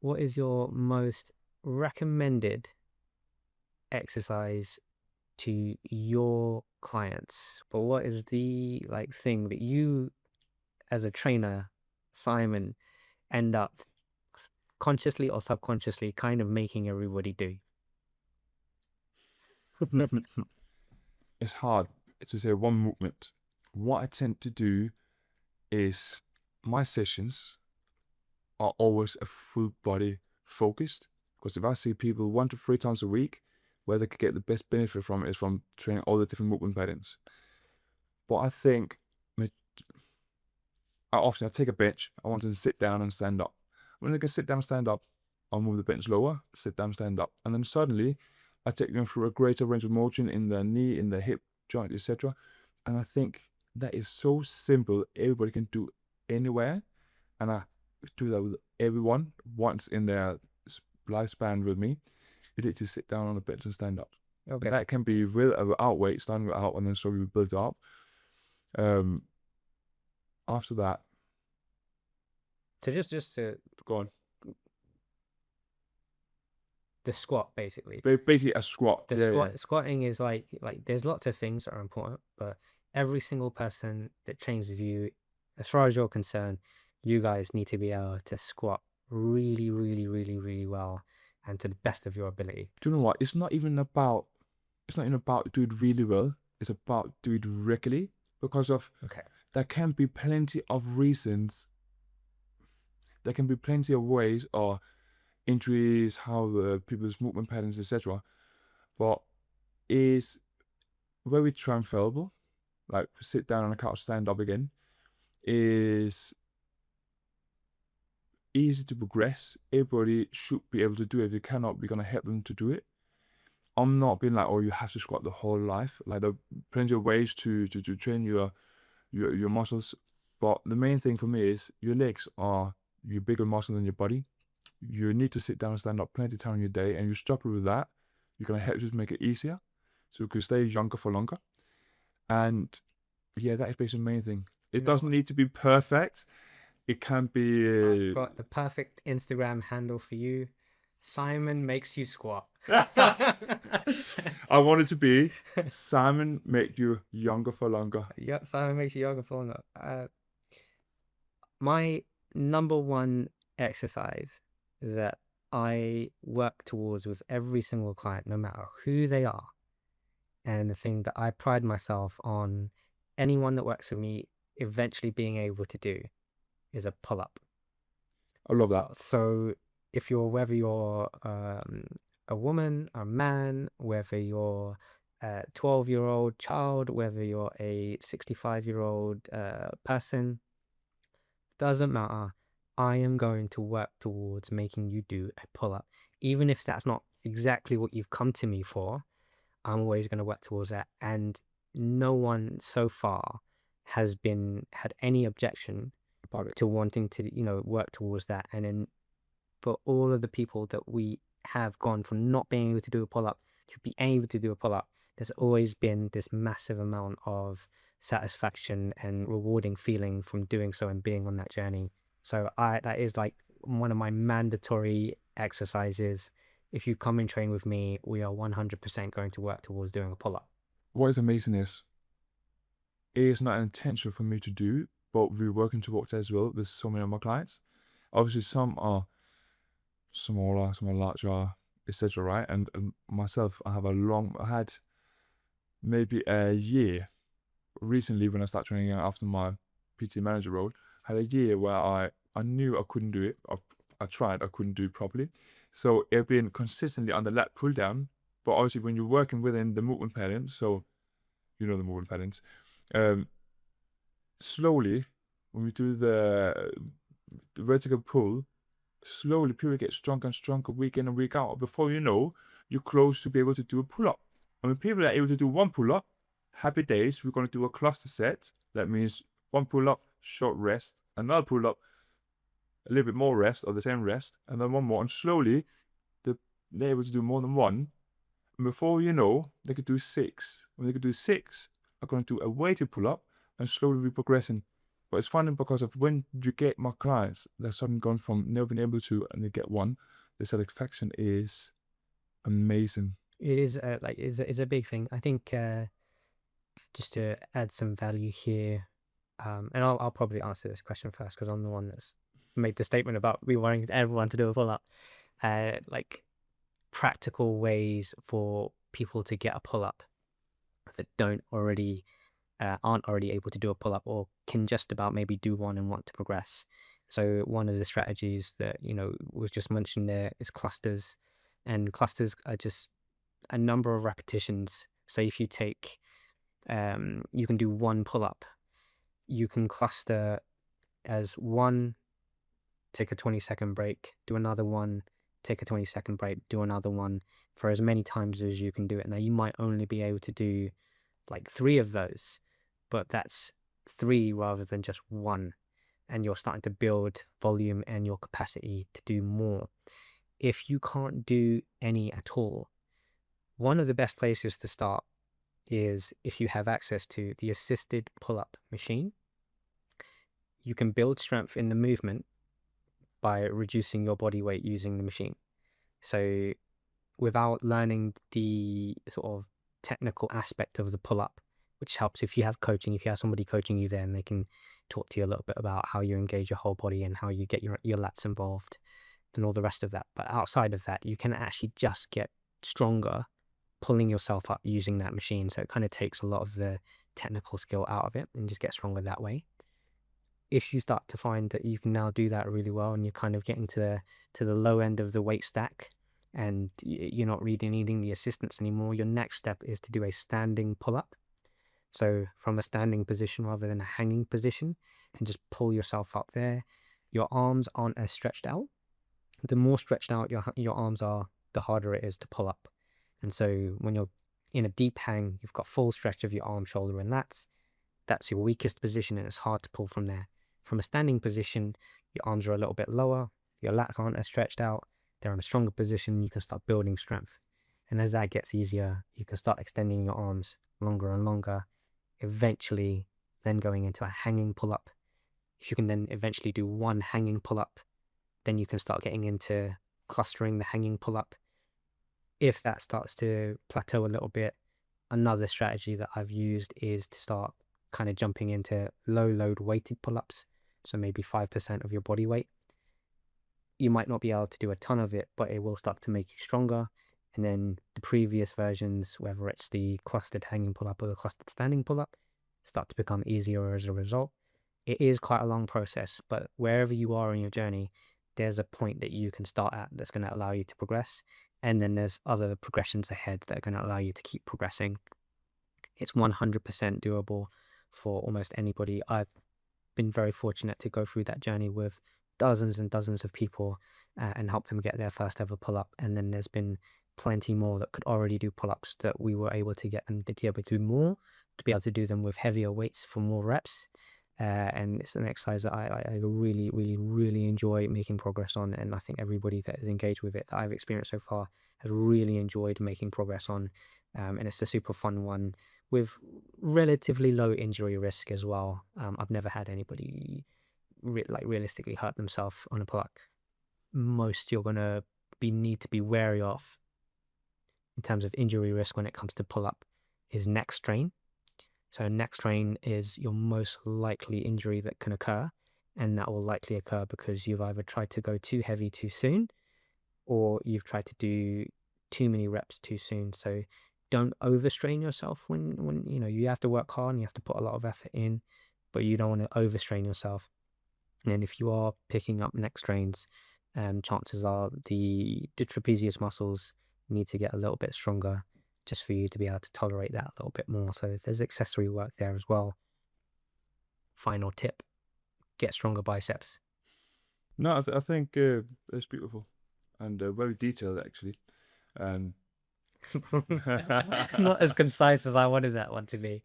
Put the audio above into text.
what is your most recommended exercise to your clients? But what is the like thing that you, as a trainer, Simon, end up consciously or subconsciously kind of making everybody do? It's hard to say one movement. What I tend to do is my sessions are always a full body focused. Because if I see people 1 to 3 times a week, where they could get the best benefit from is from training all the different movement patterns. But I think I take a bench. I want them to sit down and stand up. When they can sit down and stand up, I'll move the bench lower, sit down, stand up. And then suddenly I take them through a greater range of motion in the knee, in the hip joint, etc. And I think that is so simple. Everybody can do anywhere. And I do that with everyone once in their lifespan with me. It is to sit down on the bench and stand up. Okay. And that can be with or without weight, starting without, and then slowly build it up. After that, So just to go on. the squat basically. Basically a squat. Squatting is like there's lots of things that are important, but every single person that trains with you, as far as you're concerned, you guys need to be able to squat really, really, really, really well and to the best of your ability. Do you know what? It's not even about doing really well. It's about doing regularly, because of there can be plenty of reasons. There can be plenty of ways or injuries, how the people's movement patterns, etc. But is very transferable. Like sit down on a couch, stand up again, is easy to progress. Everybody should be able to do it. If you cannot, we're gonna help them to do it. I'm not being like, oh, you have to squat the whole life. Like there are plenty of ways to train your muscles. But the main thing for me is your legs are your bigger muscle than your body. You need to sit down and stand up plenty of time in your day, and you struggle with that. You're gonna help you to make it easier, so you can stay younger for longer. And yeah, that is basically the main thing. It doesn't need to be perfect. It can be. I've got the perfect Instagram handle for you. Simon makes you squat. I want it to be Simon make you younger for longer. Yeah, Simon makes you younger for longer. My number one exercise that I work towards with every single client, no matter who they are, and the thing that I pride myself on anyone that works with me eventually being able to do, is a pull-up. I love that. So whether you're a woman, a man, whether you're a 12-year-old child, whether you're a 65-year-old person, doesn't matter. I am going to work towards making you do a pull-up. Even if that's not exactly what you've come to me for, I'm always going to work towards that. And no one so far has had any objection to wanting to, work towards that. And then for all of the people that we have gone from not being able to do a pull-up to be able to do a pull-up, there's always been this massive amount of satisfaction and rewarding feeling from doing so and being on that journey. So that is like one of my mandatory exercises. If you come and train with me, we are 100% going to work towards doing a pull-up. What is amazing is, it is not an intention for me to do, but we're working towards that as well with so many of my clients. Obviously, some are smaller, some are larger, etc. Right? And myself, I had maybe a year recently when I started training after my PT manager role. I had a year where I knew I couldn't do it. I tried, I couldn't do it properly. So it's been consistently on the lat pull down. But obviously, when you're working within the movement patterns, so you know the movement patterns, slowly, when we do the vertical pull, slowly people get stronger and stronger week in and week out. Before you know, you're close to be able to do a pull-up. And when people are able to do one pull-up, happy days, we're going to do a cluster set. That means one pull-up, short rest, another pull-up, a little bit more rest or the same rest, and then one more. And slowly, they're able to do more than one. And before you know, they could do 6. When they could do 6, I'm going to do a weighted pull-up, and slowly we're progressing But it's funny because of when you get my clients, they're suddenly gone from never been able to, and they get one. The satisfaction is amazing. It is is a big thing. I think just to add some value here, and I'll probably answer this question first because I'm the one that's made the statement about we wanting everyone to do a pull up. Like practical ways for people to get a pull up that don't already aren't already able to do a pull up or can just about maybe do one and want to progress. So one of the strategies that was just mentioned there is clusters, and clusters are just a number of repetitions. So if you take you can do one pull up, you can cluster as one, take a 20-second break, do another one, take a 20-second break, do another one for as many times as you can do it. Now you might only be able to do like 3 of those, but that's 3 rather than just 1, and you're starting to build volume and your capacity to do more. If you can't do any at all, one of the best places to start is if you have access to the assisted pull-up machine. You can build strength in the movement by reducing your body weight using the machine. So without learning the sort of technical aspect of the pull-up, which helps if you have coaching, if you have somebody coaching you there, and they can talk to you a little bit about how you engage your whole body and how you get your lats involved and all the rest of that. But outside of that, you can actually just get stronger pulling yourself up using that machine. So it kind of takes a lot of the technical skill out of it and just get stronger that way. If you start to find that you can now do that really well and you're kind of getting to the low end of the weight stack and you're not really needing the assistance anymore, your next step is to do a standing pull-up. So from a standing position rather than a hanging position, and just pull yourself up there. Your arms aren't as stretched out. The more stretched out your arms are, the harder it is to pull up. And so when you're in a deep hang, you've got full stretch of your arm, shoulder, and lats. That's your weakest position, and it's hard to pull from there. From a standing position, your arms are a little bit lower, your lats aren't as stretched out, they're in a stronger position, you can start building strength. And as that gets easier, you can start extending your arms longer and longer, eventually then going into a hanging pull-up. If you can then eventually do one hanging pull-up, then you can start getting into clustering the hanging pull-up. If that starts to plateau a little bit, another strategy that I've used is to start kind of jumping into low load weighted pull-ups. So maybe 5% of your body weight. You might not be able to do a ton of it, but it will start to make you stronger. And then the previous versions, whether it's the clustered hanging pull-up or the clustered standing pull-up, start to become easier as a result. It is quite a long process, but wherever you are in your journey, there's a point that you can start at that's going to allow you to progress. And then there's other progressions ahead that are going to allow you to keep progressing. It's 100% doable for almost anybody. I've been very fortunate to go through that journey with dozens and dozens of people and help them get their first ever pull-up. And then there's been plenty more that could already do pull-ups that we were able to get them to be able to do more, to be able to do them with heavier weights for more reps. And it's an exercise that I really, really, really enjoy making progress on. And I think everybody that is engaged with it that I've experienced so far has really enjoyed making progress on. And it's a super fun one with relatively low injury risk as well. I've never had anybody realistically hurt themselves on a pull-up. Most you're going to need to be wary of in terms of injury risk when it comes to pull-up is neck strain. So neck strain is your most likely injury that can occur, and that will likely occur because you've either tried to go too heavy too soon or you've tried to do too many reps too soon. So don't overstrain yourself when you have to work hard and you have to put a lot of effort in, but you don't want to overstrain yourself. And if you are picking up neck strains, chances are the trapezius muscles need to get a little bit stronger just for you to be able to tolerate that a little bit more. So there's accessory work there as well. Final tip, get stronger biceps. No, I think it's beautiful and very detailed actually. And Not as concise as I wanted that one to be.